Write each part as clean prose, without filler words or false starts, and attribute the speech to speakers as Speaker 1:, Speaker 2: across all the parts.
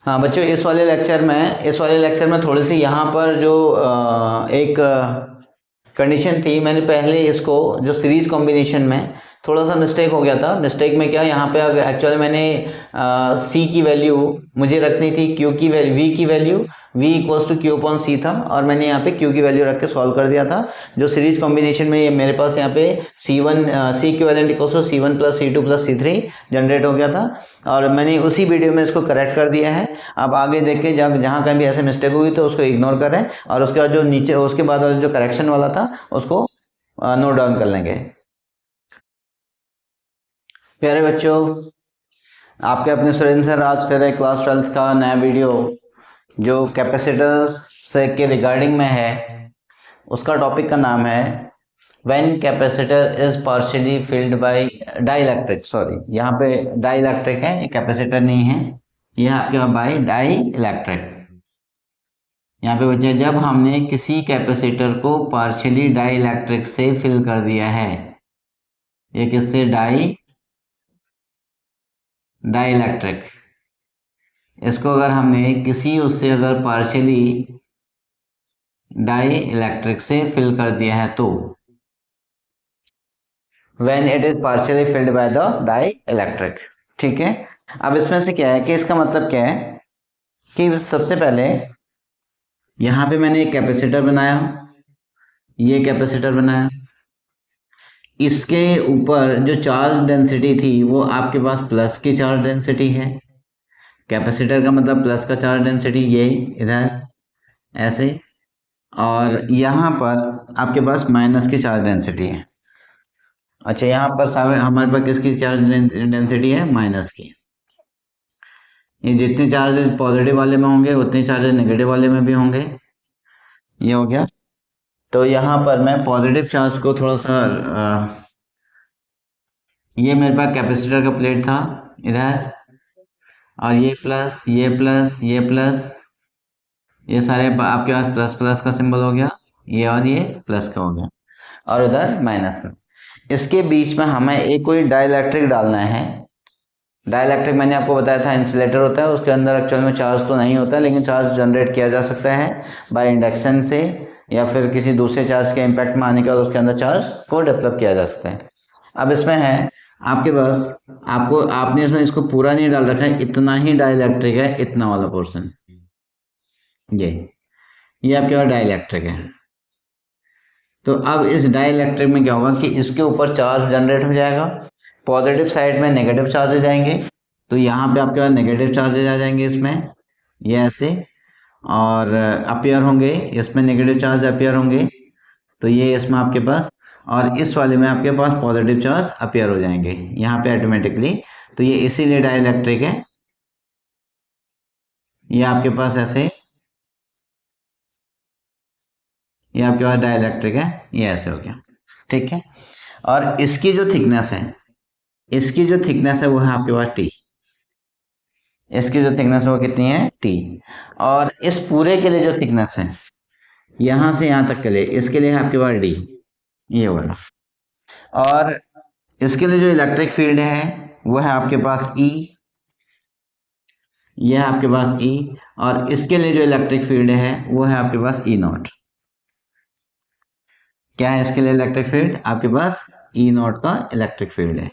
Speaker 1: हाँ बच्चों, इस वाले लेक्चर में थोड़ी सी यहाँ पर जो एक कंडीशन थी, मैंने पहले इसको जो सीरीज कॉम्बिनेशन में थोड़ा सा मिस्टेक हो गया था। मिस्टेक में क्या, यहाँ पे एक्चुअली मैंने सी की वैल्यू मुझे रखनी थी क्यू की वैल्यू, वी की value v equals to Q upon C था, और मैंने यहाँ पे q की वैल्यू रख के सॉल्व कर दिया था। जो सीरीज कॉम्बिनेशन में ये मेरे पास यहाँ पे C equivalent equals to C1 plus C2 plus C3 generate हो गया था, और मैंने उसी वीडियो में इसको करेक्ट कर दिया है। अब आगे देख के जब जहाँ कहीं भी ऐसे मिस्टेक हुई तो उसको इग्नोर करें, और उसके बाद जो नीचे उसके बाद वाला जो करेक्शन वाला था उसको नोट डाउन कर लेंगे। प्यारे बच्चों, आपके अपने सुरेंद्र सर आज फिर क्लास 12th का नया वीडियो जो कैपेसिटर्स से के रिगार्डिंग में है, उसका टॉपिक का नाम है when capacitor is partially filled bye dielectric. Sorry, यहाँ पे डाइलेक्ट्रिक है, ये कैपेसिटर नहीं है, ये आपके बाय डाइलेक्ट्रिक। यहाँ पे बच्चे, जब हमने किसी कैपेसिटर को पार्शियली डाइलेक्ट्रिक से फिल कर दिया है, ये किससे, डाइलेक्ट्रिक, इसको अगर हमने किसी उससे अगर पार्शियली डाई इलेक्ट्रिक से फिल कर दिया है तो when it is partially filled by the dielectric. ठीक है, अब इसमें से क्या है कि इसका मतलब क्या है कि सबसे पहले यहां पे मैंने एक कैपेसिटर बनाया, ये कैपेसिटर बनाया, इसके ऊपर जो चार्ज डेंसिटी थी वो आपके पास प्लस की चार्ज डेंसिटी है। कैपेसिटर का मतलब प्लस का चार्ज डेंसिटी, ये इधर ऐसे, और यहाँ पर आपके पास माइनस की चार्ज डेंसिटी है। अच्छा, यहाँ पर हमारे पास किसकी चार्ज डेंसिटी है, माइनस की। ये जितने चार्जेस पॉजिटिव वाले में होंगे उतने चार्जेस नेगेटिव वाले में भी होंगे। ये हो गया। तो यहाँ पर मैं पॉजिटिव चार्ज को थोड़ा सा ये मेरे पास कैपेसिटर का प्लेट था इधर, और ये प्लस, ये प्लस, ये प्लस, ये सारे आपके पास प्लस प्लस का सिंबल हो गया, ये और ये प्लस का हो गया, और उधर माइनस का। इसके बीच में हमें एक कोई डाइलेक्ट्रिक डालना है। डाइलेक्ट्रिक मैंने आपको बताया था इंसुलेटर होता है, उसके अंदर एक्चुअल में चार्ज तो नहीं होता, लेकिन चार्ज जनरेट किया जा सकता है बाय इंडक्शन से, या फिर किसी दूसरे चार्ज के इम्पैक्ट में आने के बाद उसके अंदर चार्ज को डेवलप किया जा सकता है। अब इसमें है आपके पास, आपने इसमें इसको पूरा नहीं डाल रखा है, इतना ही डाइलेक्ट्रिक है, इतना वाला पोर्शन, ये आपके पास डाइलेक्ट्रिक है। तो अब इस डाइलेक्ट्रिक में क्या होगा कि इसके ऊपर चार्ज जनरेट हो जाएगा, पॉजिटिव साइड में नेगेटिव चार्जेज आएंगे, तो यहाँ पे आपके पास नेगेटिव चार्जेज आ जाएंगे इसमें, ये ऐसे, और अपियर होंगे, इसमें नेगेटिव चार्ज अपियर होंगे, तो ये इसमें आपके पास, और इस वाले में आपके पास पॉजिटिव चार्ज अपियर हो जाएंगे यहाँ पे ऑटोमेटिकली। तो ये इसीलिए डाइलेक्ट्रिक है। ये आपके पास ऐसे, ये आपके पास डाइलेक्ट्रिक है, ये ऐसे हो गया। ठीक है, और इसकी जो थिकनेस है, इसकी जो थिकनेस है वो है आपके पास टी, इसकी जो थिकनेस है वो कितनी है, टी। और इस पूरे के लिए जो थिकनेस है यहां से यहां तक के लिए, इसके लिए है आपके पास डी, ये वाला। और इसके लिए जो इलेक्ट्रिक फील्ड है वो है आपके पास ई, ये है आपके पास ई, और इसके लिए जो इलेक्ट्रिक फील्ड है वो है आपके पास ई नॉट। क्या है इसके लिए इलेक्ट्रिक फील्ड, आपके पास ई नॉट का इलेक्ट्रिक फील्ड है,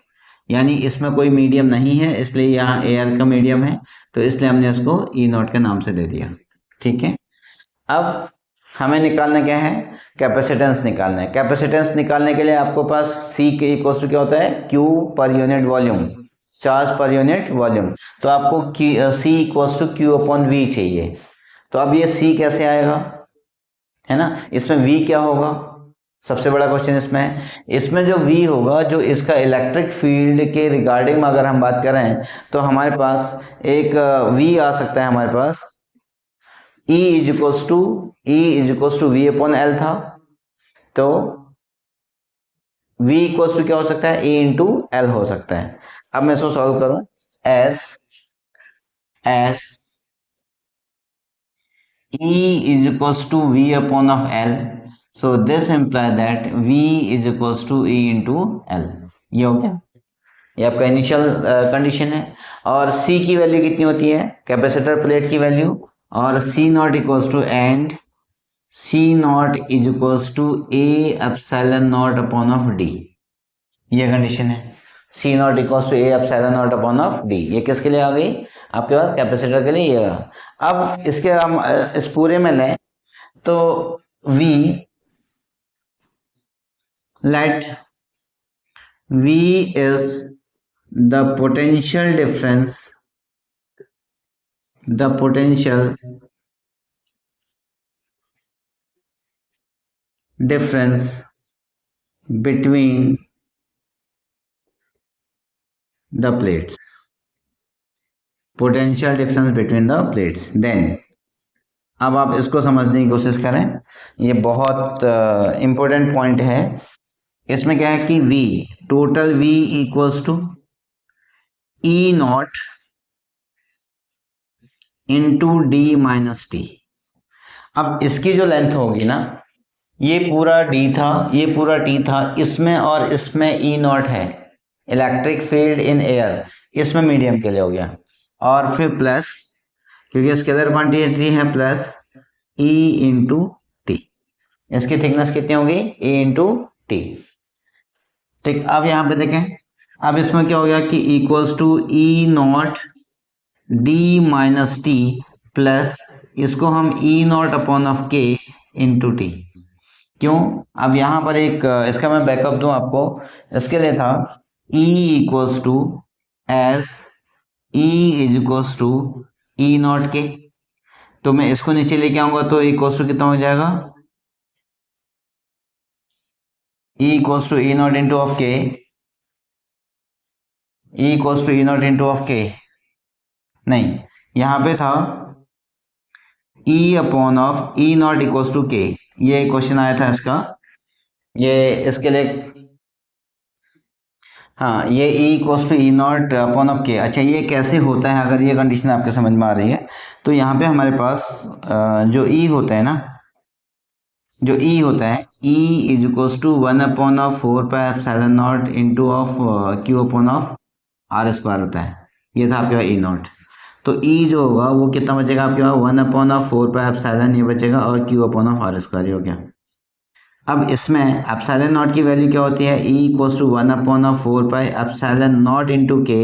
Speaker 1: यानी इसमें कोई मीडियम नहीं है, इसलिए यहाँ एयर का मीडियम है, तो इसलिए हमने इसको ई नॉट के नाम से दे दिया। ठीक है, अब हमें निकालना क्या है, कैपेसिटेंस निकालना है। कैपेसिटेंस निकालने के लिए आपको पास सी के इक्वल टू क्या होता है, Q per unit volume, charge per unit volume. तो आपको C equal to Q upon V चाहिए। तो अब ये सी कैसे आएगा, है ना, इसमें वी क्या होगा, सबसे बड़ा क्वेश्चन इसमें है। इसमें जो V होगा, जो इसका इलेक्ट्रिक फील्ड के रिगार्डिंग में अगर हम बात करें तो हमारे पास एक V आ सकता है, हमारे पास E is equals to V upon L था, तो V इक्वल्स टू क्या हो सकता है, E इंटू L हो सकता है। अब मैं इसको सॉल्व करूं, S E is equals to V upon of L, so this implies that V is equals to E into L। ये हो गया, ये आपका इनिशियल कंडीशन है। और सी की वैल्यू कितनी होती है, कैपेसिटर प्लेट की वैल्यू, और C not equals to and C not is equals to A epsilon not upon of D, ये कंडीशन है। C not equals to A epsilon not upon of D, ये किसके लिए आ गई आपके पास, कैपेसिटर के लिए ये। अब इसके हम इस पूरे में लें तो we, let V is the potential difference, the potential difference between the plates, potential difference between the plates। then अब आप इसको समझने की कोशिश करें, ये बहुत इंपॉर्टेंट पॉइंट है। इसमें क्या है कि V, total V equals to E naught into D minus T. अब इसकी जो लेंथ होगी ना, ये पूरा D था, ये पूरा T था, इसमें और इसमें E नॉट है, इलेक्ट्रिक फील्ड इन एयर, इसमें मीडियम के लिए हो गया, और फिर प्लस, क्योंकि स्केलर क्वांटिटी है, प्लस E इंटू टी। इसकी थिकनेस कितनी होगी, E इंटू टी। ठीक, अब यहाँ पे देखें, अब इसमें क्या हो गया कि equals to E naught D minus T plus, इसको हम E naught upon of K into T. क्यों, अब यहाँ पर एक इसका मैं बैकअप दूं आपको, इसके लिए था E equals to S E is equals to E naught K, तो मैं इसको नीचे लेके आऊंगा तो इक्वल्स टू कितना हो जाएगा, E equals to E naught into of K, E equals to E naught into of K, नहीं यहाँ पे था E upon of E naught equals to K, ये क्वेश्चन आया था इसका, ये इसके लिए, हाँ ये E equals to E naught upon of K. अच्छा ये कैसे होता है, अगर ये कंडीशन आपके समझ में आ रही है तो यहाँ पे हमारे पास जो E होता है ना, जो E होता है, E is equals to 1 upon of 4 pi epsilon not into of Q upon of R square होता है, ये था आपके पास E नॉट। तो E जो होगा वो कितना बचेगा आपके पास, 1 अपॉन ऑफ 4 पाई एप्सिलॉन ये बचेगा, और Q upon of R square ये हो गया। अब इसमें एप्सिलॉन नॉट की वैल्यू क्या होती है, E equals to 1 upon of 4 pi epsilon not into K,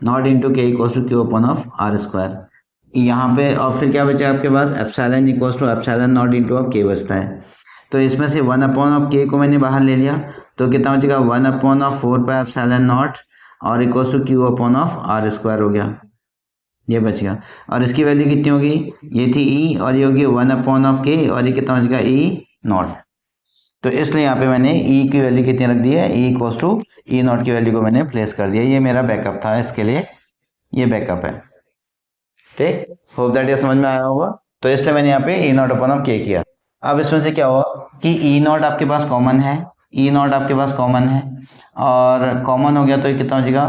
Speaker 1: not into K equals to Q upon of R square, यहाँ पे, और फिर क्या बचा आपके पास, epsilon equals to epsilon not into of K बचता है। तो इसमें से 1 अपॉन ऑफ के को मैंने बाहर ले लिया, तो कितना बचेगा, 1 upon of 4 pi epsilon not और equals to Q upon of R square हो गया, ये बच गया। और इसकी वैल्यू कितनी होगी, ये थी E और ये होगी 1 अपॉन ऑफ के, और ये कितना बचेगा, E नॉट। तो इसलिए यहाँ पे मैंने E की वैल्यू कितनी रख दी है, E equals to E naught की वैल्यू को मैंने प्लेस कर दिया, ये मेरा बैकअप था इसके लिए, ये बैकअप है। ठीक, होप दैट ये समझ में आया होगा। तो इसलिए मैंने यहाँ पे E नॉट अपॉन ऑफ के किया। अब इसमें से क्या हुआ कि E नॉट आपके पास कॉमन है, E नॉट आपके पास कॉमन है, और कॉमन हो गया तो ये कितना बचेगा,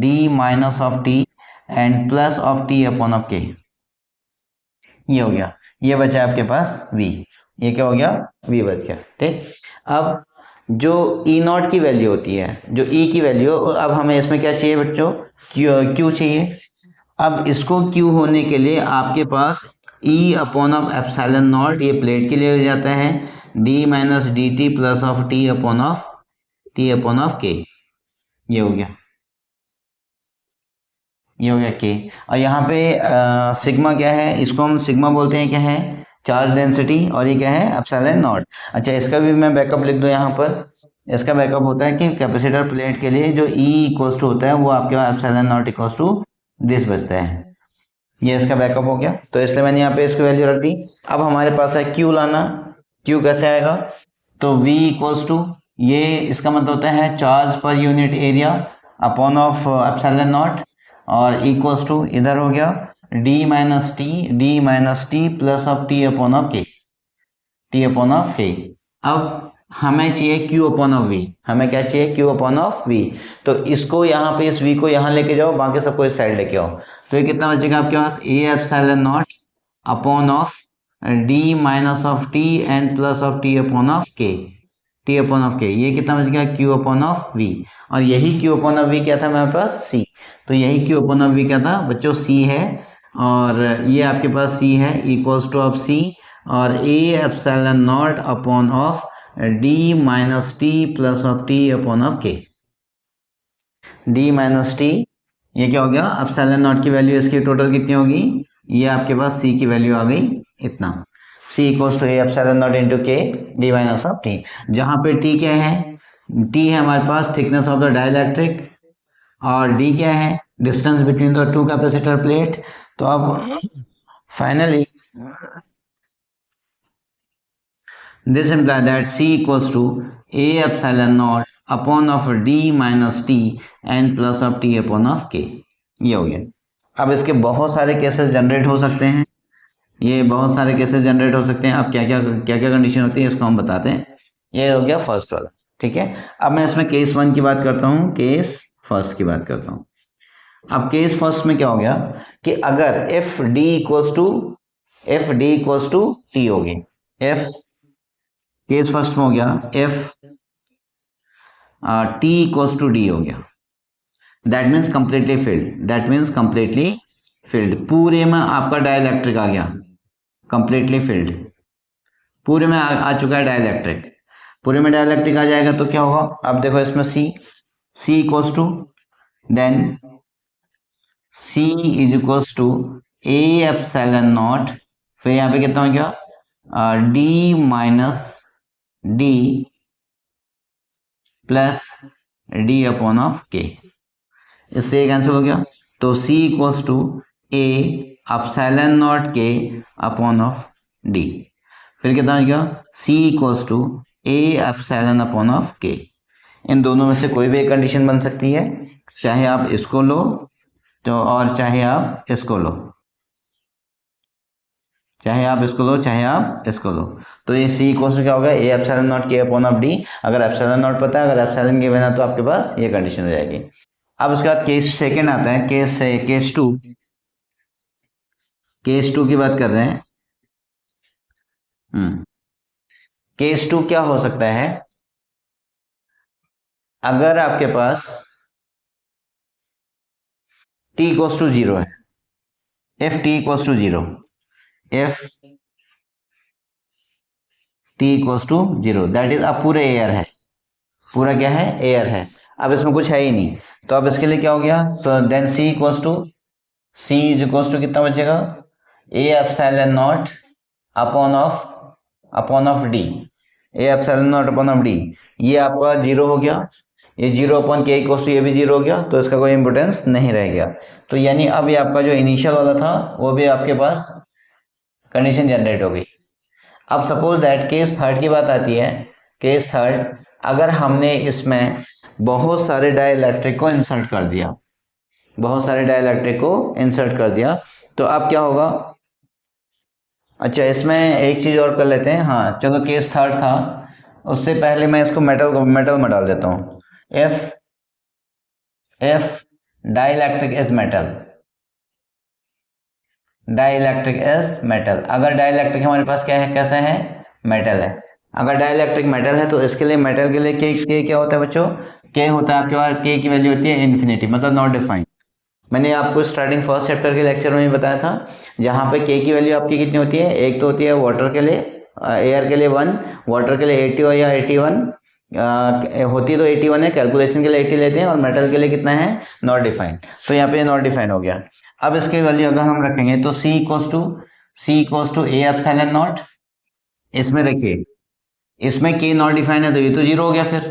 Speaker 1: D minus of T and plus of T upon of K, ये हो गया, ये बचा आपके पास V, ये क्या हो गया, V बच गया। ठीक, अब जो E नॉट की वैल्यू होती है, जो E की वैल्यू, अब हमें इसमें क्या चाहिए बच्चों, Q चाहिए। अब इसको Q होने के लिए आपके पास E upon of epsilon not, ये प्लेट के लिए हो जाता है, D minus D T plus of T upon of K, ये हो गया, ये हो गया K। और यहाँ पे सिग्मा क्या है, इसको हम सिग्मा बोलते हैं, क्या है, चार्ज डेंसिटी, और ये क्या है, एप्सिलॉन नॉट। अच्छा इसका भी मैं बैकअप लिख दूँ यहाँ पर, इसका बैकअप होता है कि कैपेसिटर प्लेट के लिए जो E इक्वल्स टू होता है वो आपके पास epsilon not equals to this बचता है, ये इसका बैकअप हो गया। तो इसलिए मैंने यहाँ पे इसको वैल्यू रख दी। अब हमारे पास है Q लाना, Q कैसे आएगा, तो V इक्वल्स टू, ये इसका मतलब होता है charge per unit area upon of epsilon not, और इक्वल्स टू इधर हो गया D minus T plus of T upon of के, अब हमें चाहिए Q अपॉन ऑफ V, हमें क्या चाहिए, Q अपॉन ऑफ V। तो इसको यहाँ पे, इस V को यहाँ लेके जाओ, बाकी सबको इस साइड लेके आओ, तो ये कितना बचेगा आपके पास, A epsilon not upon of D minus of T and plus of T upon of के। टी अपॉन ऑफ के, ये कितना बच गया क्यू अपॉन ऑफ वी, और यही क्यू अपॉन ऑफ वी क्या था हमारे पास सी, तो यही क्यू अपॉन ऑफ वी क्या था बच्चों सी है, और ये आपके पास सी है इक्वल्स टू ऑफ सी और ए epsilon not upon of D minus T plus of T upon of के, डी माइनस टी, ये क्या हो गया एप्सिलॉन नॉट की वैल्यू इसकी टोटल कितनी होगी, ये आपके पास सी की वैल्यू आ गई इतना, C equals to A epsilon not into K D minus of T, जहाँ पे टी क्या है, टी है हमारे पास थिकनेस ऑफ द डाइलेक्ट्रिक और डी क्या है distance between the two capacitor plate. तो अब finally this imply that C equals to A epsilon not upon of D minus T and plus of T upon of K, ये हो गया। अब इसके बहुत सारे केसेस जनरेट हो सकते हैं, ये बहुत सारे केसेस जनरेट हो सकते हैं। अब क्या क्या कंडीशन होती है इसको हम बताते हैं। ये हो गया फर्स्ट वाला, ठीक है। अब मैं इसमें केस वन की बात करता हूँ, केस फर्स्ट की बात करता हूँ। अब केस फर्स्ट में क्या हो गया कि अगर F D equals to T होगी, एफ केस फर्स्ट में हो गया F T equals to D हो गया, दैट मीन्स कंप्लीटली फिल्ड, पूरे में आपका डाइलेक्ट्रिक आ गया, कंप्लीटली फिल्ड, पूरे में आ चुका है डाइलेक्ट्रिक, पूरे में डाइलेक्ट्रिक आ जाएगा तो क्या होगा, अब देखो इसमें C equals to then C is equals to A epsilon not, फिर यहाँ पे कितना हो गया D minus D plus D upon of K, इससे कैंसिल हो गया, तो C equals to A epsilon not K upon of D, फिर कितना हो गया C equals to A epsilon upon of K. इन दोनों में से कोई भी एक कंडीशन बन सकती है, चाहे आप इसको लो तो और चाहे आप इसको लो, चाहे आप इसको लो, तो ये सी इक्वल्स टू क्या होगा ए epsilon not K upon of D, अगर एप्सिलॉन नॉट पता है, अगर एप्सिलॉन गिवन है तो आपके पास ये कंडीशन हो जाएगी। अब उसके बाद केस सेकंड आता है, केस टू की बात कर रहे हैं। केस टू क्या हो सकता है, अगर आपके पास t इक्वल्स टू जीरो है, F T equals to zero, F T equals to zero, that is अब पूरे एयर है, पूरा क्या है एयर है, अब इसमें कुछ है ही नहीं, तो अब इसके लिए क्या हो गया, so then C equals to कितना बचेगा A epsilon not upon of D, A epsilon not upon of D, ये आपका जीरो हो गया, ये zero upon K equals to ये भी जीरो हो गया, तो इसका कोई इंपोर्टेंस नहीं रह गया। तो यानी अब ये आपका जो इनिशियल वाला था वो भी आपके पास कंडीशन जनरेट हो गई। अब सपोज दैट केस थर्ड की बात आती है, केस थर्ड, अगर हमने इसमें बहुत सारे डाइलेक्ट्रिक को इंसर्ट कर दिया, तो अब क्या होगा, अच्छा इसमें एक चीज और कर लेते हैं, हाँ चलो केस थर्ड था, उससे पहले मैं इसको मेटल में डाल देता हूँ, एफ डाइलेक्ट्रिक इज मेटल, अगर डाइलेक्ट्रिक हमारे पास क्या है, कैसा है मेटल है, अगर डाइलेक्ट्रिक मेटल है तो इसके लिए मेटल के लिए के क्या होता है बच्चों, के होता है आपके पास, के की वैल्यू होती है इन्फिनिटी, मतलब नॉट डिफाइंड। मैंने आपको स्टार्टिंग फर्स्ट चैप्टर के लेक्चर में ही बताया था, जहाँ पे के की वैल्यू आपकी कितनी होती है, एक तो होती है वाटर के लिए, एयर के लिए 1, वाटर के लिए 80 या 81 होती तो 81 है, कैलकुलेशन के लिए 80 लेते हैं, और मेटल के लिए कितना है नॉट डिफाइंड, तो यहाँ पे नॉट डिफाइंड हो गया। अब इसकी वैल्यू अगर हम रखेंगे तो C equals to A epsilon not, इसमें रखिए इसमें के नॉट डिफाइंड है तो ये तो जीरो हो गया, फिर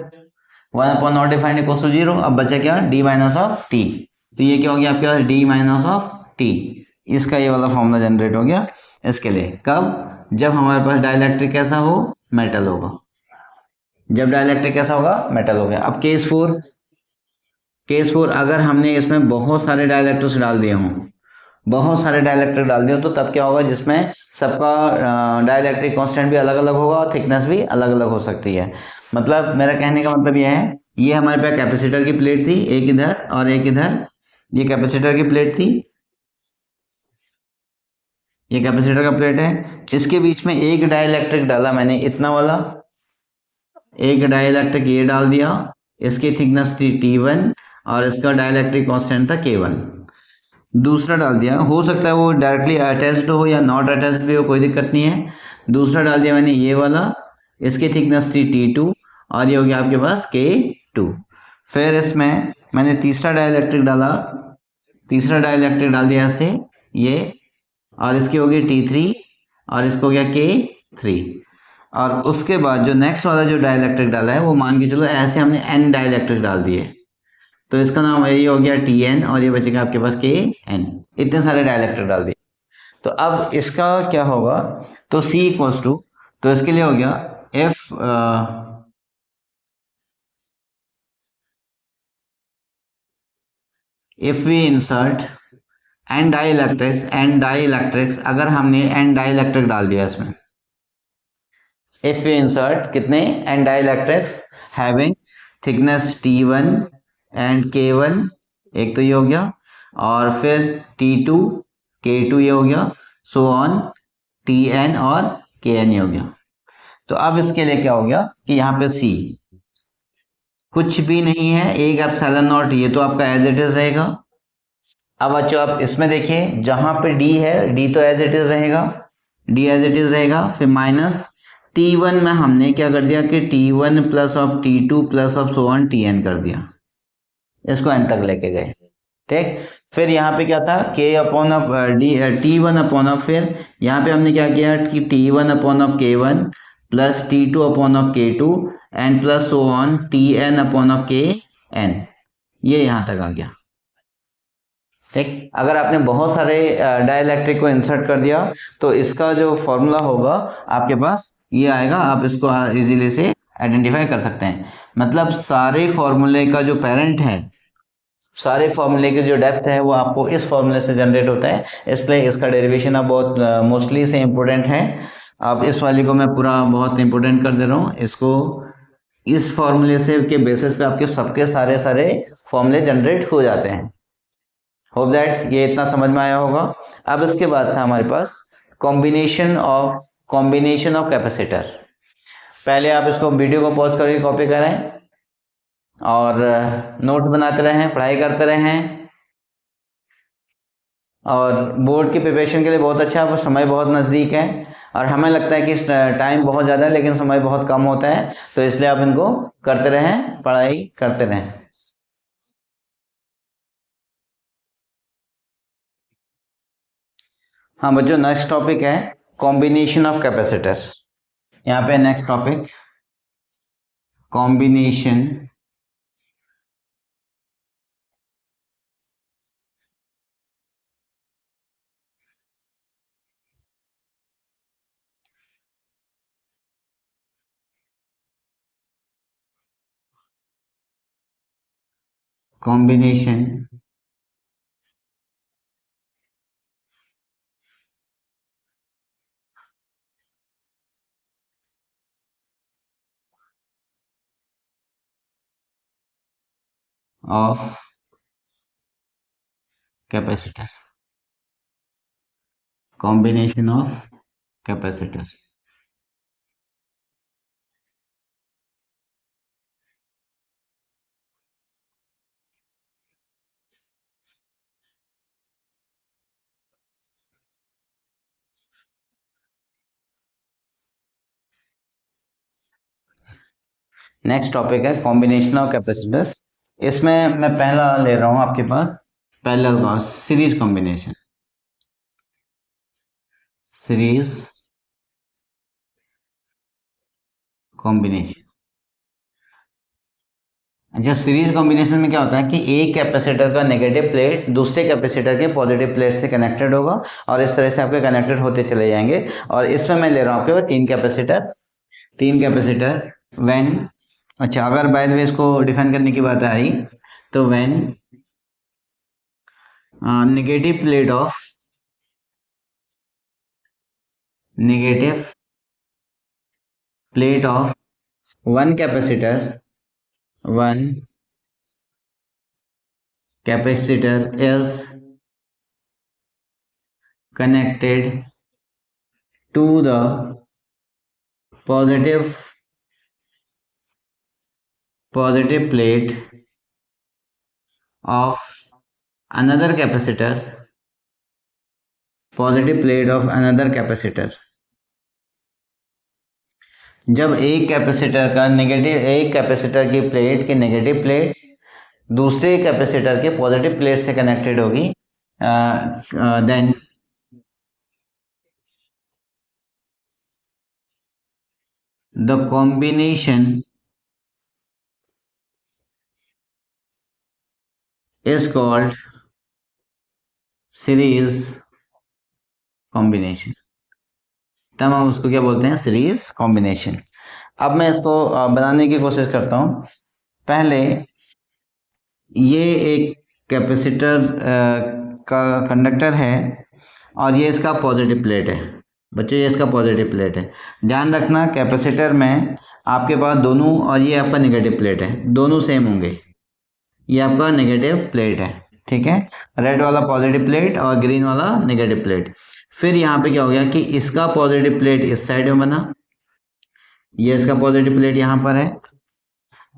Speaker 1: 1 upon naught defined equals to zero, अब बचा क्या डी माइनस ऑफ टी, तो ये क्या हो गया आपके पास डी माइनस ऑफ टी, इसका ये वाला फॉर्मूला जनरेट हो गया इसके लिए, कब, जब हमारे पास डाइलेक्ट्रिक कैसा हो मेटल होगा, जब डाइलेक्ट्रिक कैसा होगा मेटल हो गया। अब केस फोर, अगर हमने इसमें बहुत सारे डाइलेक्ट्रिक्स डाल दिए हों, तो तब क्या होगा, जिसमें सबका डाइलेक्ट्रिक कांस्टेंट भी अलग अलग होगा और थिकनेस भी अलग अलग हो सकती है। मतलब मेरा कहने का मतलब यह है, ये हमारे पास कैपेसिटर की प्लेट थी, एक इधर और एक इधर, ये कैपेसिटर की प्लेट थी, ये कैपेसिटर का प्लेट है, इसके बीच में एक डाइलेक्ट्रिक डाला मैंने इतना वाला, एक डाइलेक्ट्रिक ये डाल दिया, इसकी थिकनेस थी T1 और इसका डाइलेक्ट्रिक कांस्टेंट था K1। दूसरा डाल दिया, हो सकता है वो डायरेक्टली अटैच्ड हो या नॉट अटैच्ड भी हो, कोई दिक्कत नहीं है। दूसरा डाल दिया मैंने ये वाला, इसकी थिकनेस थी T2 और ये हो गया आपके पास K2। फिर इसमें मैंने तीसरा डाइलेक्ट्रिक डाला, तीसरा डाइलेक्ट्रिक डाल दिया ऐसे ये, और इसकी हो गई T3 और इसको हो गया K3। और उसके बाद जो नेक्स्ट वाला जो डाइलेक्ट्रिक डाला है वो मान के चलो ऐसे हमने N डाइलेक्ट्रिक डाल दिए, तो इसका नाम ये हो गया Tn और ये बचेगा आपके पास Kn। इतने सारे डाइलेक्ट्रिक डाल दिए। तो अब इसका क्या होगा, तो C इक्वल्स टू, तो इसके लिए हो गया if we insert N dielectrics अगर हमने एन डाइलेक्ट्रिक डाल दिया इसमें, इफ वी इंसर्ट कितने N dielectrics having thickness T1 and K1, एक तो ये हो गया, और फिर T2 K2 ये हो गया, सो ऑन Tn और Kn ये हो गया। तो अब इसके लिए क्या हो गया कि यहाँ पे C कुछ भी नहीं है, एक एप्सिलॉन नॉट, ये तो आपका एज इट इज रहेगा। अब बच्चों आप इसमें देखिए, जहां पे D है, D तो एज इट इज रहेगा, D एज इट इज रहेगा। फिर माइनस T1 में हमने क्या कर दिया कि T1 plus of T2 plus of so on Tn कर दिया, इसको n तक लेके गए। ठीक, फिर यहाँ पे क्या था K upon of T1 upon of, फिर यहाँ पे हमने क्या किया कि T1 upon of K1 plus T2 upon of K2 and plus so on Tn upon of Kn, ये यहाँ तक आ गया। ठीक, अगर आपने बहुत सारे डाइलेक्ट्रिक को इंसर्ट कर दिया तो इसका जो फॉर्मूला होगा आपके पास ये आएगा, आप इसको इजीली से आइडेंटिफाई कर सकते हैं। मतलब सारे फॉर्मूले का जो पेरेंट है, सारे फॉर्मूले की जो डेप्थ है वो आपको इस फॉर्मूले से जनरेट होता है, इसलिए इसका डेरिवेशन अब बहुत मोस्टली से इम्पोर्टेंट है। अब इस वाली को मैं पूरा बहुत इम्पोर्टेंट कर दे रहा हूँ, इसको इस फॉर्मूले से के बेसिस पे आपके सबके सारे सारे फॉर्मूले जनरेट हो जाते हैं। होप दैट ये इतना समझ में आया होगा। अब इसके बाद था हमारे पास कॉम्बिनेशन ऑफ कैपेसिटर। पहले आप इसको वीडियो को पॉज करके कॉपी करें और नोट बनाते रहें, पढ़ाई करते रहें, और बोर्ड की प्रिपरेशन के लिए बहुत अच्छा है। समय बहुत नज़दीक है और हमें लगता है कि टाइम बहुत ज़्यादा है लेकिन समय बहुत कम होता है, तो इसलिए आप इनको करते रहें, पढ़ाई करते रहें। हाँ बच्चों, नेक्स्ट टॉपिक है कॉम्बिनेशन ऑफ कैपेसिटर। यहाँ पे next topic combination combination of capacitor, combination of capacitor. Next topic है कॉम्बिनेशन ऑफ कैपेसिटर्स। इसमें मैं पहला ले रहा हूं आपके पास, पहला सीरीज कॉम्बिनेशन, सीरीज कॉम्बिनेशन। अच्छा, सीरीज कॉम्बिनेशन में क्या होता है कि एक कैपेसिटर का नेगेटिव प्लेट दूसरे कैपेसिटर के पॉजिटिव प्लेट से कनेक्टेड होगा और इस तरह से आपके कनेक्टेड होते चले जाएंगे। और इसमें मैं ले रहा हूं आपके पास तीन कैपेसिटर व्हेन, अच्छा अगर बाय द वे इसको डिफाइन करने की बात आई तो when negative plate of one capacitor is connected to the positive positive plate of another capacitor, positive plate of another capacitor. जब एक कैपेसिटर का नेगेटिव, एक कैपेसिटर की प्लेट की नेगेटिव प्लेट दूसरे कैपेसिटर के पॉजिटिव प्लेट से कनेक्टेड होगी, then the combination is called series combination. तब हम उसको क्या बोलते हैं? Series combination. अब मैं इसको बनाने की कोशिश करता हूँ। पहले ये एक कैपेसिटर का कंडक्टर है और ये इसका पॉजिटिव प्लेट है। बच्चों, ये इसका पॉजिटिव प्लेट है। ध्यान रखना, कैपेसिटर में आपके पास दोनों, और ये आपका नेगेटिव प्लेट है, दोनों सेम होंगे। ये आपका नेगेटिव प्लेट है, ठीक है। रेड वाला पॉजिटिव प्लेट और ग्रीन वाला नेगेटिव प्लेट। फिर यहाँ पे क्या हो गया कि इसका पॉजिटिव प्लेट इस साइड में बना, ये इसका पॉजिटिव प्लेट यहाँ पर है,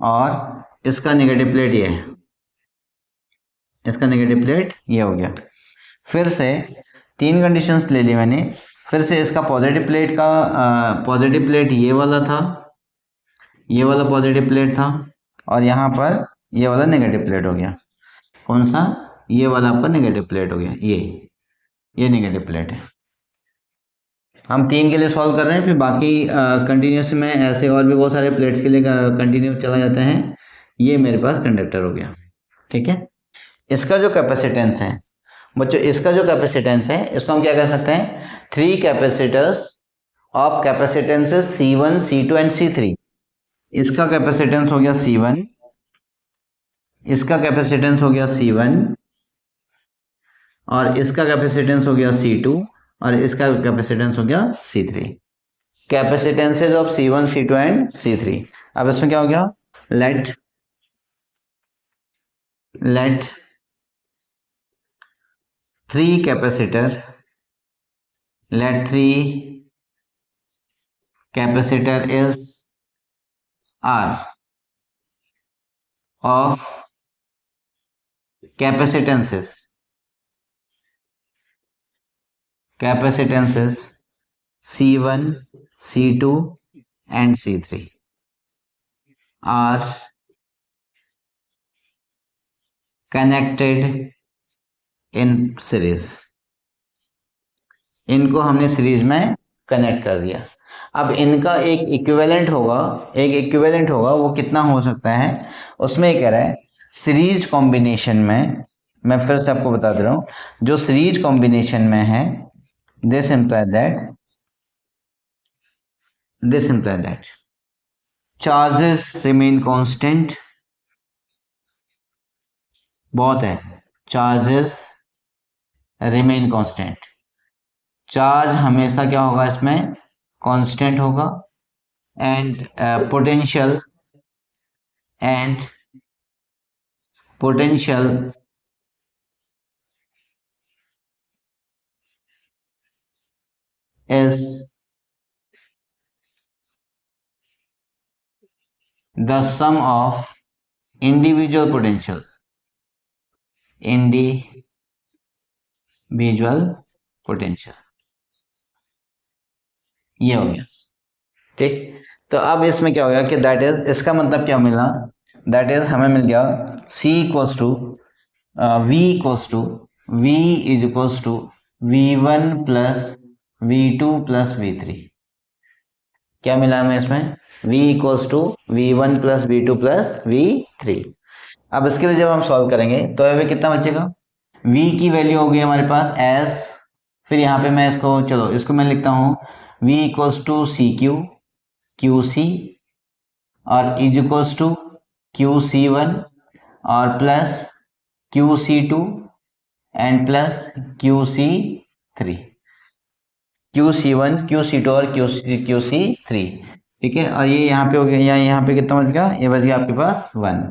Speaker 1: और इसका नेगेटिव प्लेट ये है, इसका नेगेटिव प्लेट ये हो गया। फिर से 3 कंडीशंस ले ली मैंने। फिर से इसका पॉजिटिव प्लेट का पॉजिटिव प्लेट ये वाला था, ये वाला पॉजिटिव प्लेट था, और यहाँ पर ये वाला नेगेटिव प्लेट हो गया। कौन सा? ये वाला आपका नेगेटिव प्लेट हो गया, ये नेगेटिव प्लेट है। हम 3 के लिए सॉल्व कर रहे हैं, फिर बाकी कंटिन्यूस में ऐसे और भी बहुत सारे प्लेट्स के लिए कंटिन्यू चला जाता है। ये मेरे पास कंडक्टर हो गया, ठीक है। इसका जो कैपेसिटेंस है बच्चों, इसका जो कैपेसिटेंस है, इसको हम क्या कह सकते हैं? 3 capacitors of कैपेसिटेंसेस C1, C2 and C3। इसका कैपेसिटेंस हो गया C1, इसका कैपेसिटेंस हो गया C1, और इसका कैपेसिटेंस हो गया C2, और इसका कैपेसिटेंस हो गया C3। Capacitances of C1, C2 and C3। अब इसमें क्या हो गया? Let 3 capacitor, let 3 capacitor is R of capacitances C1, C2 and C3 are connected in series। इनको हमने सीरीज में कनेक्ट कर दिया। अब इनका एक इक्विवेलेंट होगा, वो कितना हो सकता है? उसमें कह रहा है सीरीज कॉम्बिनेशन में, मैं फिर से आपको बता दे रहा हूं, जो सीरीज कॉम्बिनेशन में है, this imply that charges remain constant. बहुत है, चार्जेस रिमेन कांस्टेंट। चार्ज हमेशा क्या होगा? इसमें कांस्टेंट होगा, and potential is the sum of individual potential, ये हो गया, ठीक। तो अब इसमें क्या हो गया कि दैट इज, इसका मतलब क्या मिला? दैट इज हमें मिल गया C equals to V is equals to V1 plus V2 plus V3। क्या मिला हमें इसमें? V equals to V1 plus V2 plus V3। अब इसके लिए जब हम सॉल्व करेंगे तो अभी कितना बचेगा? V की वैल्यू होगी हमारे पास S, फिर यहाँ पे मैं इसको मैं लिखता हूँ V equals to CQ QC और इज इक्वल्स टू QC1 और plus QC2 and plus QC3, QC1 QC2 और QC3, ठीक है। और ये यहाँ पे हो गया, यहाँ पे कितना बच गया? ये बच गया आपके पास 1,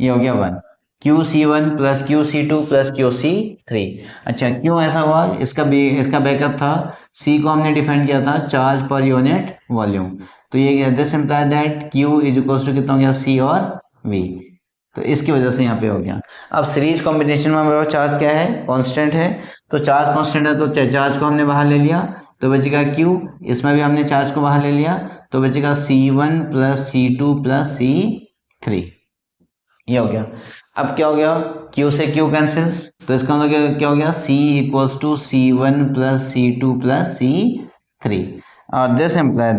Speaker 1: ये हो गया 1। QC1 plus QC2 plus QC3। अच्छा, क्यों ऐसा हुआ? इसका बैकअप था, C को हमने डिफाइन किया था चार्ज पर यूनिट वॉल्यूम। तो ये this imply that Q is equals to कितना हो गया? C और V। तो इसकी वजह से यहाँ पे हो गया। अब सीरीज कॉम्बिनेशन में हमारे पास चार्ज क्या है? कांस्टेंट है। तो चार्ज कांस्टेंट है तो चार्ज को हमने बाहर ले लिया तो बचेगा Q। इसमें भी हमने चार्ज को बाहर ले लिया तो बचेगा C1 plus C2 plus C3। ये हो गया। अब क्या हो गया? Q से Q कैंसिल, तो इसका मतलब क्या हो गया? C equals to C1 plus C2 plus C3 और this imply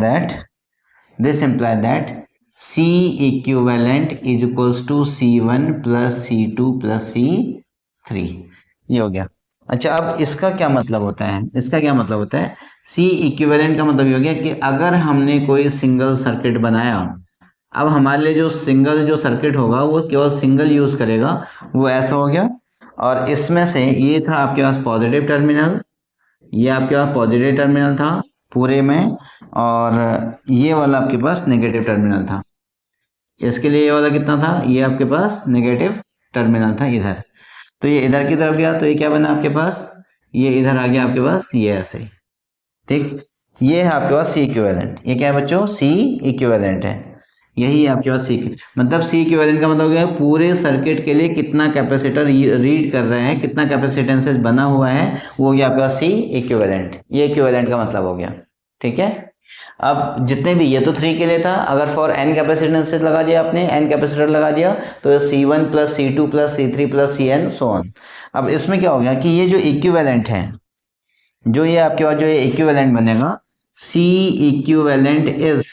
Speaker 1: that C equivalent is equals to C1 plus C2 plus C3। ये हो गया। अच्छा, अब इसका क्या मतलब होता है? इसका क्या मतलब होता है? C इक्विवेलेंट का मतलब ये हो गया कि अगर हमने कोई सिंगल सर्किट बनाया, अब हमारे लिए जो सिंगल जो सर्किट होगा वो केवल सिंगल यूज करेगा, वो ऐसा हो गया। और इसमें से ये था आपके पास पॉजिटिव टर्मिनल, ये आपके पास पॉजिटिव टर्मिनल था पूरे में, और ये वाला आपके पास नेगेटिव टर्मिनल था। इसके लिए ये वाला कितना था? ये आपके पास नेगेटिव टर्मिनल था इधर। तो ये इधर की तरफ गया तो ये क्या बना आपके पास? ये इधर आ गया आपके पास, ये ऐसे। ठीक, ये है आपके पास सी इक्विवेलेंट। ये क्या है बच्चों? सी इक्विवेलेंट है। यही है आपके पास सी, मतलब सी इक्विवेलेंट का मतलब क्या है? पूरे सर्किट के लिए कितना कैपेसिटर रीड कर रहे हैं, कितना कैपेसिटेंसेस बना हुआ है, वो हो गया आपके पास सी इक्विवेलेंट। ये इक्विवेलेंट का मतलब हो गया। ठीक है। अब जितने भी, ये तो 3 के लिए था, अगर फॉर n कैपेसिटेंसेस लगा दिया आपने, n कैपेसिटर लगा दिया तो C1 plus C2 plus C3 plus Cn so on. अब इसमें क्या हो गया कि ये जो इक्विवेलेंट है, जो ये आपके पास जो ये इक्विवेलेंट बनेगा, C equivalent is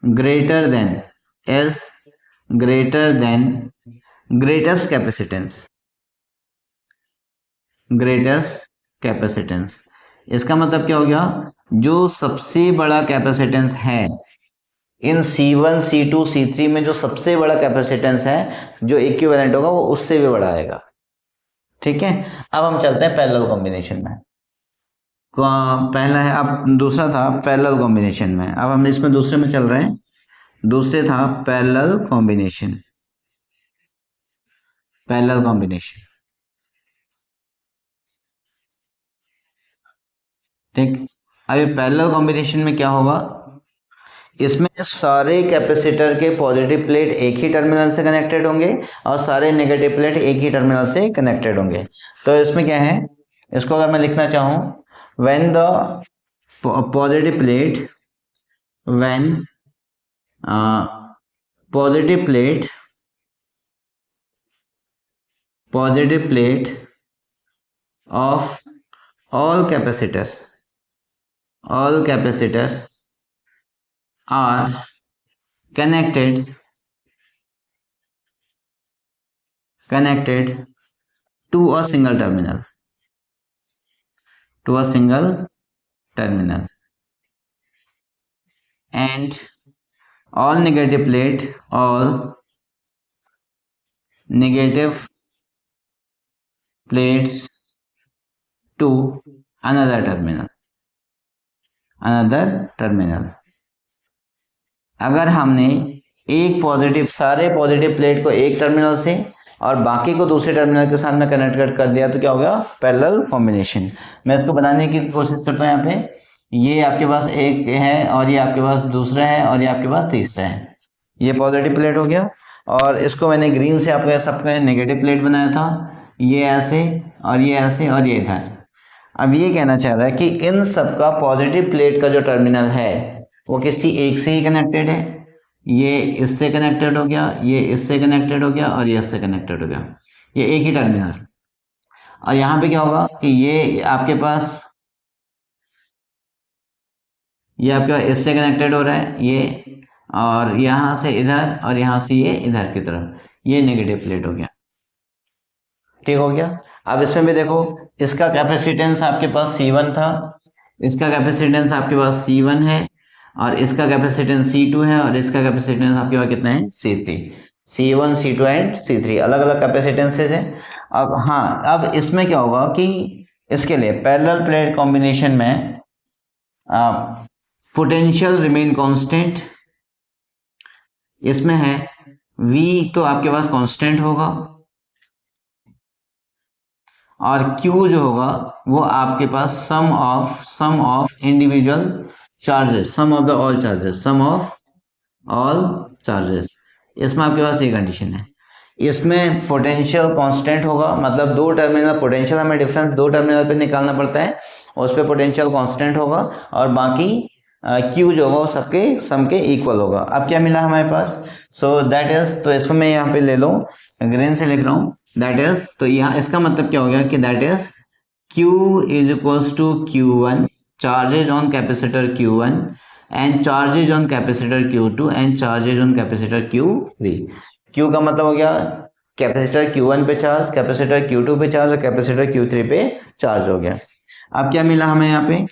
Speaker 1: greater then greatest capacitance. इसका मतलब क्या हो गया? जो सबसे बड़ा कैपेसिटेंस है इन C1 C2 C3 में, जो सबसे बड़ा कैपेसिटेंस है जो इक्विवेलेंट होगा वो उससे भी बड़ा आएगा। ठीक है। अब हम चलते हैं पैरेलल कॉम्बिनेशन में। पहला है, अब दूसरा था पैरेलल कॉम्बिनेशन में, अब हम इसमें दूसरे में चल रहे हैं। दूसरे था पैरेलल कॉम्बिनेशन। ठीक। अब ये पैरेलल कॉम्बिनेशन में क्या होगा? इसमें सारे कैपेसिटर के पॉजिटिव प्लेट एक ही टर्मिनल से कनेक्टेड होंगे और सारे नेगेटिव प्लेट एक ही टर्मिनल से कनेक्टेड होंगे। तो इसमें क्या है, इसको अगर मैं लिखना चाहूं, when the positive plate of all capacitors are connected to a single terminal, and all negative plates to another terminal। अगर हमने सारे पॉजिटिव प्लेट को एक टर्मिनल से और बाकी को दूसरे टर्मिनल के साथ में कनेक्ट कर दिया तो क्या हो गया? Parallel combination. मैं इसको बनाने की कोशिश करता हूँ। यहाँ पे ये आपके पास एक है और ये आपके पास दूसरा है और ये आपके पास तीसरा है। ये पॉजिटिव प्लेट हो गया और इसको मैंने ग्रीन से आपको सबका नेगेटिव प्लेट बनाया था, ये ऐसे और ये ऐसे और ये इधर। अब ये कहना चाह रहा है कि इन सब का पॉजिटिव प्लेट का जो टर्मिनल है वो किसी एक से ही कनेक्टेड है। ये इससे कनेक्टेड हो गया, ये इससे कनेक्टेड हो गया और ये इससे कनेक्टेड हो गया, ये एक ही टर्मिनल। और यहाँ पे क्या होगा कि ये आपके पास इससे कनेक्टेड हो रहा है ये, और यहाँ से इधर और यहाँ से ये इधर की तरफ, ये नेगेटिव प्लेट हो गया। ठीक हो गया। अब इसमें भी देखो, इसका कैपेसिटेंस आपके पास C1 था, इसका कैपेसिटेंस आपके पास C1 है और इसका कैपेसिटेंस C2 है और इसका कैपेसिटेंस आपके पास कितना है? C3। C1 C2 and C3 अलग अलग कैपेसिटेंसेस है। अब हाँ, अब इसमें क्या होगा कि इसके लिए पैरेलल प्लेट कॉम्बिनेशन में पोटेंशियल रिमेन कांस्टेंट। इसमें है V तो आपके पास कांस्टेंट होगा और Q जो होगा वो आपके पास sum of individual charges, sum of the all charges, sum of all charges. इसमें आपके पास ये कंडीशन है। इसमें पोटेंशियल कांस्टेंट होगा, मतलब दो टर्मिनल पोटेंशियल हमें डिफरेंस दो टर्मिनल पे निकालना पड़ता है, उस पर पोटेंशियल कांस्टेंट होगा और बाकी क्यू जो होगा वो सबके सम के इक्वल होगा। अब क्या मिला हमारे पास? सो दैट इज, तो इसको मैं यहाँ पे ले लूँ, ग्रीन से लिख रहा हूँ, दैट इज, तो यहाँ इसका मतलब क्या हो गया कि that is Q is equals to Q1 charges on capacitor Q1 and charges on capacitor Q2 and charges on capacitor Q3। Q का मतलब हो गया कैपेसिटर Q1 पे चार्ज, कैपेसिटर Q2 पे चार्ज और कैपेसिटर Q3 पे चार्ज हो गया। अब क्या मिला हमें यहाँ पे?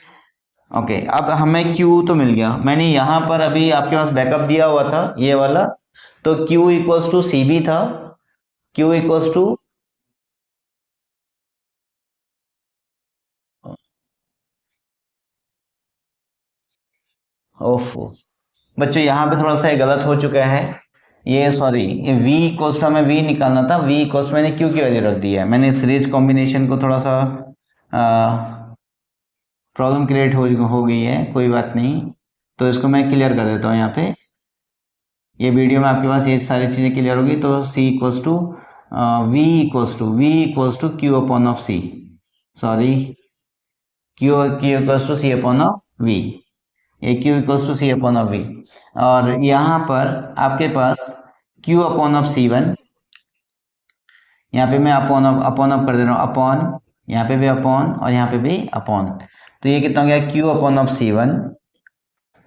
Speaker 1: ओके, अब हमें Q तो मिल गया, मैंने यहाँ पर अभी आपके पास बैकअप दिया हुआ था ये वाला, तो Q equals to C B था, Q इक्वल्स टू, ओफो बच्चों यहाँ पे थोड़ा सा गलत हो चुका है, ये सॉरी, ये v इक्वल्स टू हमें v निकालना था, v इक्वल्स टू मैंने q की वैल्यू रख दी है, मैंने सीरीज कॉम्बिनेशन को थोड़ा सा प्रॉब्लम क्रिएट हो गई है, कोई बात नहीं, तो इसको मैं क्लियर कर देता हूँ यहाँ पे, ये वीडियो में आपके पास ये सारी चीज़ें क्लियर होगी। तो c equals to v equals to q upon of c, sorry q equals to c upon of v, a Q equals to C upon of V, और यहाँ पर आपके पास Q upon of C one, यहाँ पे मैं upon of कर दे रहा हूँ, अपॉन, यहाँ पे भी अपॉन और यहाँ पे भी अपॉन, तो ये कितना हो गया Q upon of C one,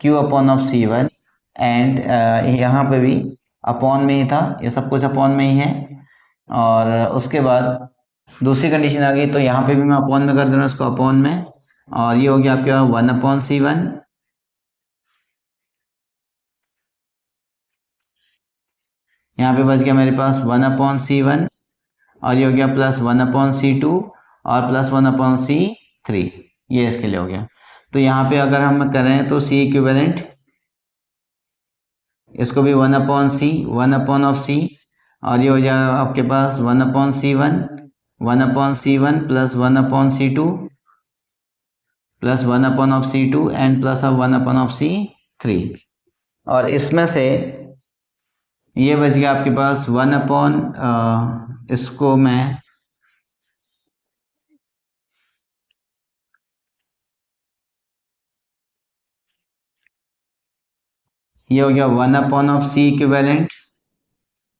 Speaker 1: Q upon of C one, and यहाँ पे भी अपॉन में ही था, ये सब कुछ अपॉन में ही है, और उसके बाद दूसरी कंडीशन आ गई, तो यहाँ पे भी मैं अपॉन में कर दे रहा हूँ इसको, अपॉन में, और ये हो गया आपके पास वन अपॉन सी वन, यहाँ पे बच गया मेरे पास वन अपॉन सी वन, और ये हो गया plus one upon C two और plus one upon C three, ये इसके लिए हो गया। तो यहाँ पे अगर हम करें तो सी इक्विवेलेंट, इसको भी वन अपॉन ऑफ सी, और ये हो जाएगा आपके पास one upon C one plus one upon C two plus one upon of C two and plus of one upon of C three, और इसमें से ये बच गया आपके पास वन अपॉन, इसको मैं ये हो गया one upon of C equivalent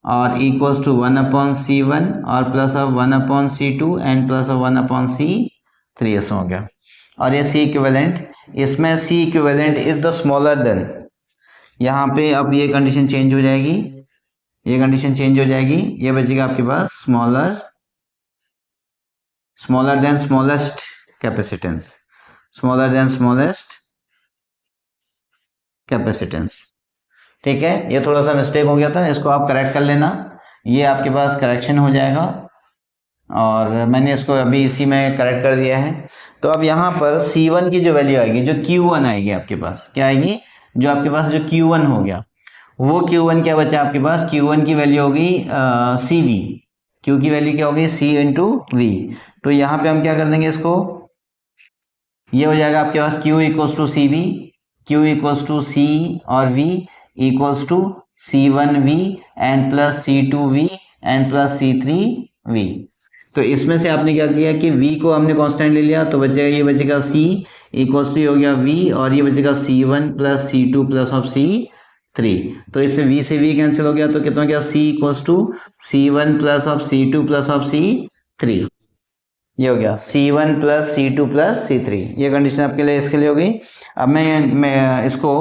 Speaker 1: और equals to one upon C one और plus of one upon C two and plus of one upon C three, ऐसा हो गया। और ये सी इक्विवेलेंट, इसमें C equivalent is the smaller than, यहाँ पे अब ये कंडीशन चेंज हो जाएगी, ये कंडीशन चेंज हो जाएगी, ये बचेगा आपके पास smaller than smallest capacitance, smaller than smallest capacitance. ठीक है, ये थोड़ा सा मिस्टेक हो गया था, इसको आप करेक्ट कर लेना, ये आपके पास करेक्शन हो जाएगा, और मैंने इसको अभी इसी में करेक्ट कर दिया है। तो अब यहाँ पर C1 की जो वैल्यू आएगी, जो Q1 आएगी आपके पास, क्या आएगी, जो आपके पास जो Q1 हो गया, वो Q1 क्या बचा आपके पास, Q1 की वैल्यू होगी CV, Q की वैल्यू क्या होगी C इंटू V, तो यहाँ पे हम क्या कर देंगे इसको, ये हो जाएगा आपके पास Q equals to C V, Q equals to C और V equals to C1V and plus C2V and plus C3V। तो इसमें से आपने क्या किया कि V को हमने कांस्टेंट ले लिया, तो बचेगा, ये बचेगा C इक्वल्स टू हो गया V, और ये बचेगा C1 plus C2 plus of C3, तो इससे V से V कैंसिल हो गया, तो कितना हो गया C equals to C1 plus of C2 plus of C3, ये हो गया C1 plus C2 plus C3, ये कंडीशन आपके लिए इसके लिए होगी। अब मैं इसको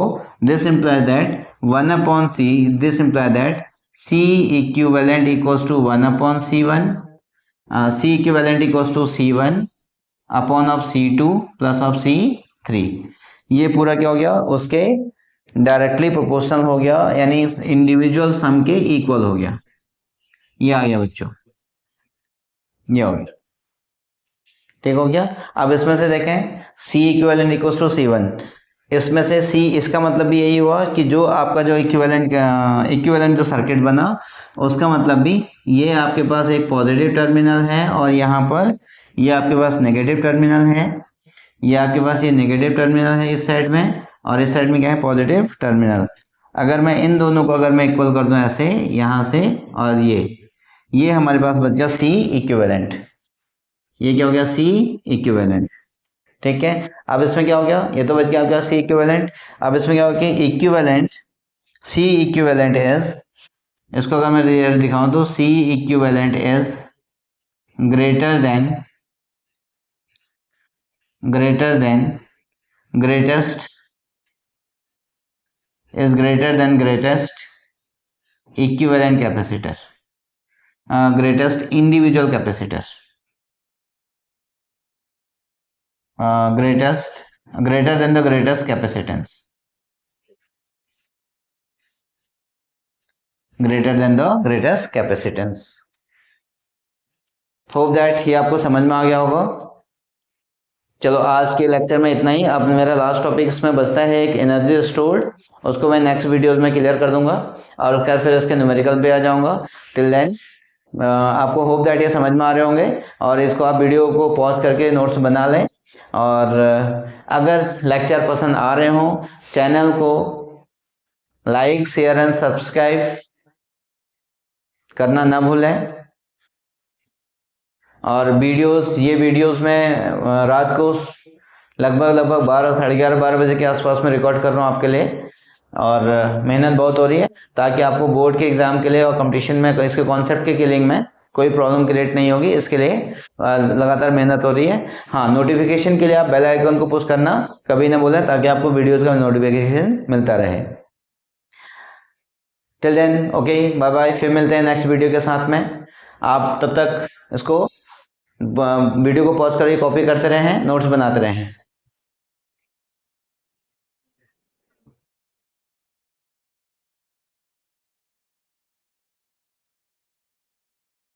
Speaker 1: this imply that one upon C, this imply that C equivalent equals to one upon C1, C equivalent equals to C1 upon of C2 plus of C3, ये पूरा क्या हो गया, उसके डायरेक्टली प्रोपोर्शनल हो गया, यानी इंडिविजुअल सम के इक्वल हो गया, ये आ गया बच्चों, ये हो गया, ठीक हो गया। अब इसमें से देखें C equivalent equals to C1, इसमें से सी, इसका मतलब भी यही हुआ कि जो आपका जो इक्विवेलेंट जो सर्किट बना उसका मतलब भी ये आपके पास एक पॉजिटिव टर्मिनल है और यहाँ पर ये आपके पास नेगेटिव टर्मिनल है, ये आपके पास ये नेगेटिव टर्मिनल है इस साइड में, और इस साइड में क्या है, पॉजिटिव टर्मिनल। अगर मैं इन दोनों को अगर मैं इक्वल कर दूं ऐसे यहाँ से, और ये हमारे पास बच गया सी इक्विवेलेंट। ये क्या हो गया, सी इक्विवेलेंट। ठीक है, अब इसमें क्या हो गया, ये तो बच गया आपका सी इक्विवेलेंट। अब इसमें क्या हो गया, इक्विवेलेंट, सी इक्विवेलेंट इज, इसको अगर मैं रिजल्ट दिखाऊं तो C equivalent is greater than greatest is greater than greatest equivalent capacitor, greatest individual capacitor, greater than the greatest capacitance, greater than the greatest capacitance। Hope that ये आपको समझ में आ गया होगा। चलो आज के लेक्चर में इतना ही। अब मेरा लास्ट टॉपिक इसमें बचता है एक एनर्जी स्टोर्ड, उसको मैं नेक्स्ट वीडियोस में क्लियर कर दूंगा और फिर इसके न्यूमेरिकल पे आ जाऊंगा। टिल देन आपको होप दैट ये समझ में आ रहे होंगे, और इसको आप वीडियो को पॉज करके नोट्स बना लें। और अगर लेक्चर पसंद आ रहे हों, चैनल को लाइक, शेयर एंड सब्सक्राइब करना ना भूलें। और ये वीडियोस में रात को लगभग 12, साढ़े 11, 12 बजे के आसपास में रिकॉर्ड कर रहा हूँ आपके लिए, और मेहनत बहुत हो रही है ताकि आपको बोर्ड के एग्जाम के लिए और कंपटीशन में इसके कॉन्सेप्ट के क्लियरिंग में कोई प्रॉब्लम क्रिएट नहीं होगी। इसके लिए लगातार मेहनत हो रही है। हाँ, नोटिफिकेशन के लिए आप बेल आइकन को पुश करना कभी ना भूलें, ताकि आपको वीडियोस का नोटिफिकेशन मिलता रहे। Till then okay, bye bye, फिर मिलते हैं नेक्स्ट वीडियो के साथ में। आप तब तक इसको वीडियो को पॉज करके कॉपी करते रहें, नोट्स बनाते रहें।